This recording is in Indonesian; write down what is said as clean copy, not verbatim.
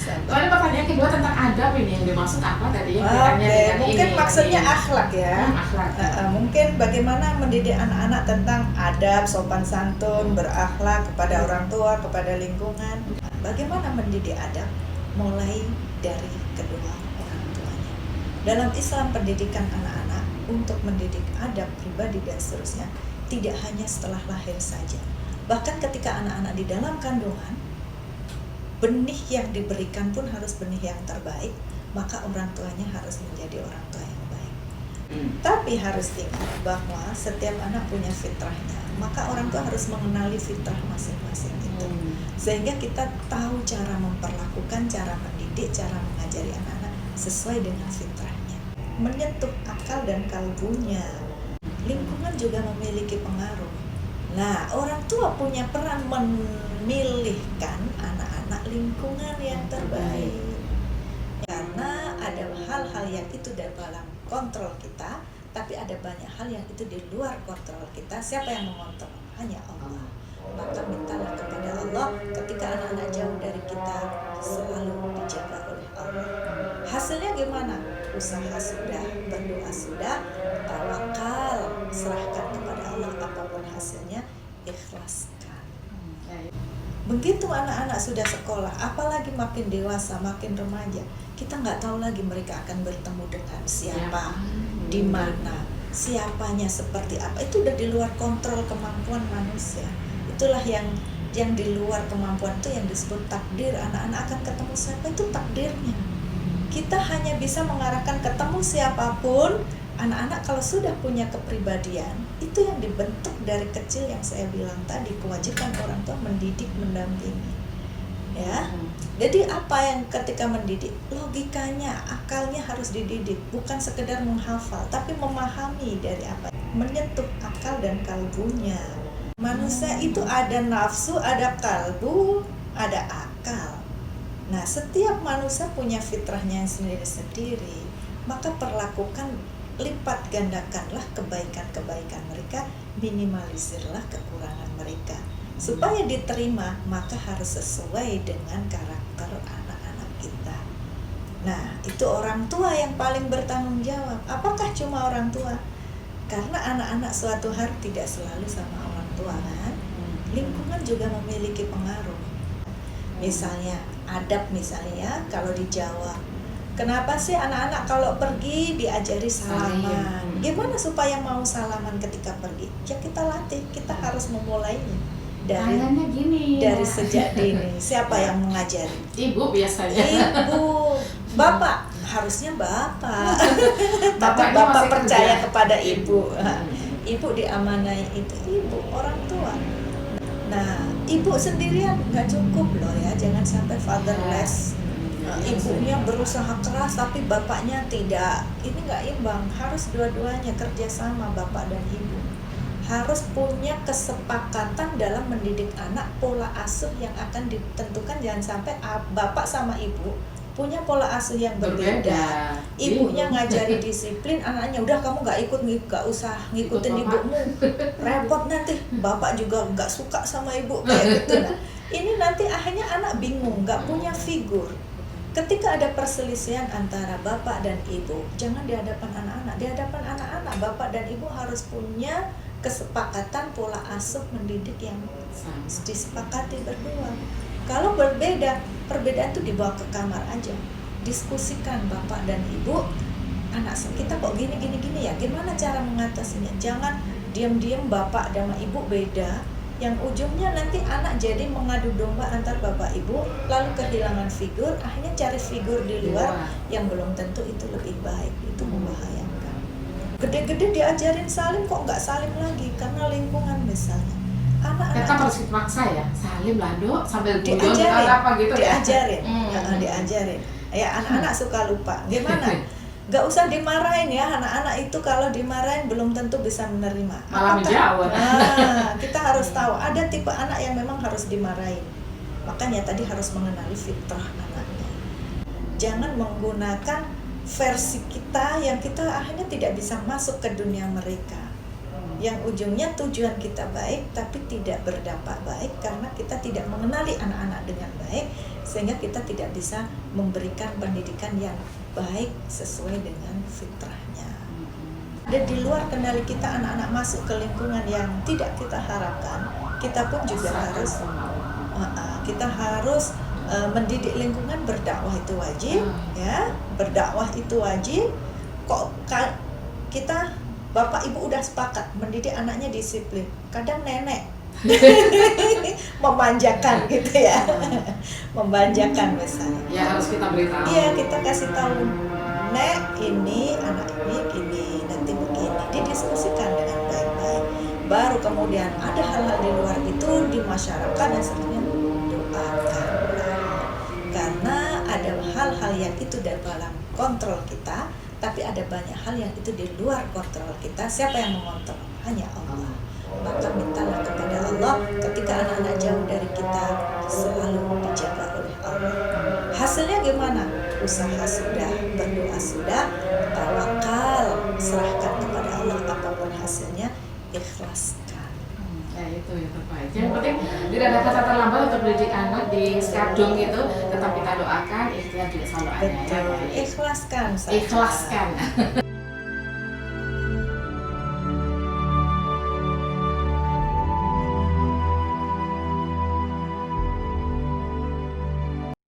Soalnya pertanyaan kedua tentang adab ini yang dimaksud apa tadi? Mungkin maksudnya akhlak ya. Akhlak. Mungkin bagaimana mendidik anak-anak tentang adab, sopan santun, berakhlak kepada orang tua, kepada lingkungan. Bagaimana mendidik adab? Mulai dari kedua orang tuanya. Dalam Islam, pendidikan anak-anak untuk mendidik adab pribadi dan seterusnya tidak hanya setelah lahir saja. Bahkan ketika anak-anak di dalam kandungan, benih yang diberikan pun harus benih yang terbaik, maka orang tuanya harus menjadi orang tua yang baik. Tapi harus ingat bahwa setiap anak punya fitrahnya, maka orang tua harus mengenali fitrah masing-masing itu. Sehingga kita tahu cara memperlakukan, cara mendidik, cara mengajari anak-anak sesuai dengan fitrahnya. Menyentuh akal dan kalbunya. Lingkungan juga memiliki pengaruh. Nah, orang tua punya peran memilihkan anak-anak lingkungan yang terbaik. Karena ada hal-hal yang itu dalam kontrol kita, tapi ada banyak hal yang itu di luar kontrol kita. Siapa yang mengontrol? Hanya Allah. Maka mintalah kepada Allah ketika anak-anak jauh dari kita, selalu dijaga oleh Allah. Hasilnya gimana? Usaha sudah, berdoa sudah, tawakal, serahkan kepada Allah, apapun hasilnya, ikhlaskan. Begitu anak-anak sudah sekolah, apalagi makin dewasa, makin remaja, kita nggak tahu lagi mereka akan bertemu dengan siapa, di mana, siapanya seperti apa. Itu udah di luar kontrol kemampuan manusia. Itulah yang di luar kemampuan itu yang disebut takdir. Anak-anak akan ketemu siapa, itu takdirnya. Kita hanya bisa mengarahkan ketemu siapapun. Anak-anak kalau sudah punya kepribadian, itu yang dibentuk dari kecil yang saya bilang tadi, kewajiban orang tua mendidik, mendampingi. Ya. Jadi apa yang ketika mendidik? Logikanya, akalnya harus dididik, bukan sekedar menghafal, tapi memahami dari apa. Menyentuh akal dan kalbunya. Manusia itu ada nafsu, ada kalbu, ada akal. Nah, setiap manusia punya fitrahnya sendiri-sendiri, maka perlakukan, lipat gandakanlah kebaikan-kebaikan mereka, minimalisirlah kekurangan mereka. Supaya diterima, maka harus sesuai dengan karakter anak-anak kita. Nah, itu orang tua yang paling bertanggung jawab. Apakah cuma orang tua? Karena anak-anak suatu hari tidak selalu sama orang tua, kan? Lingkungan juga memiliki pengaruh. Misalnya, adab misalnya, kalau di Jawa, kenapa sih anak-anak kalau pergi diajari salaman? Gimana supaya mau salaman ketika pergi? Ya kita latih, kita harus memulainya dari sejak dini. Siapa yang mengajari? Ibu biasanya. Ibu, bapak, harusnya bapak. Tapi bapak percaya kerja kepada ibu. Ibu diamanai itu ibu, orang tua. Nah, ibu sendirian nggak cukup loh ya, jangan sampai fatherless. Ibunya berusaha keras tapi bapaknya tidak. Ini nggak imbang, harus dua-duanya kerjasama, bapak dan ibu. Harus punya kesepakatan dalam mendidik anak, pola asuh yang akan ditentukan. Jangan sampai bapak sama ibu punya pola asuh yang berbeda. Ibunya ngajari disiplin, anaknya udah kamu nggak usah ngikutin ibumu, repot nanti. Bapak juga nggak suka sama ibu kayak gitu. Nah, ini nanti akhirnya anak bingung, nggak punya figur. Ketika ada perselisihan antara bapak dan ibu, jangan di hadapan anak-anak. Di hadapan anak-anak, bapak dan ibu harus punya kesepakatan pola asuh mendidik yang disepakati berdua. Kalau berbeda, perbedaan itu dibawa ke kamar aja. Diskusikan bapak dan ibu, anak kita kok gini ya, gimana cara mengatasinya? Jangan diam-diam bapak sama ibu beda, yang ujungnya nanti anak jadi mengadu domba antar bapak ibu, lalu kehilangan figur, akhirnya cari figur di luar yang belum tentu itu lebih baik. Itu membahayakan. Gede-gede diajarin salim kok nggak salim lagi karena lingkungan misalnya. Anak-anak kita harus maksa ya, salim lah dok, sambil diajarin, apa gitu diajarin. Ya anak-anak suka lupa. Gimana? Gak usah dimarahin ya, anak-anak itu kalau dimarahin belum tentu bisa menerima. Malah menjawab. Kita harus tahu ada tipe anak yang memang harus dimarahin. Makanya tadi harus mengenali fitrah anaknya. Jangan menggunakan versi kita yang kita akhirnya tidak bisa masuk ke dunia mereka. yang ujungnya tujuan kita baik tapi tidak berdampak baik karena kita tidak mengenali anak-anak dengan baik, sehingga kita tidak bisa memberikan pendidikan yang baik sesuai dengan fitrahnya. Dan di luar kendali kita, anak-anak masuk ke lingkungan yang tidak kita harapkan, kita pun juga harus mendidik lingkungan. Berdakwah itu wajib, ya, berdakwah itu wajib. Kok kita bapak ibu udah sepakat mendidik anaknya disiplin, kadang nenek memanjakan gitu ya, memanjakan misalnya. Ya harus kita beritahu. Iya, kita kasih tahu, Nek, ini anak ini gini, nanti begini, didiskusikan dengan baik-baik. Baru kemudian ada hal-hal di luar itu di masyarakat dan seterusnya, doakanlah. Karena ada hal-hal yang itu dalam kontrol kita, tapi ada banyak hal yang itu di luar kontrol kita. Siapa yang mengontrol? Hanya Allah. Maka mintalah kepada Allah ketika anak-anak jauh dari kita, selalu dijaga oleh Allah. Hasilnya gimana? Usaha sudah, berdoa sudah, tawakal, serahkan kepada Allah. Apapun hasilnya, ikhlaskan. Ya itu yang terbaik. Yang penting tidak ada kata terlambat untuk mendidik anak di skadung itu, tetap kita doakan, ikhtiar juga selalu ada. Betul, ikhlaskan saja. Ikhlaskan.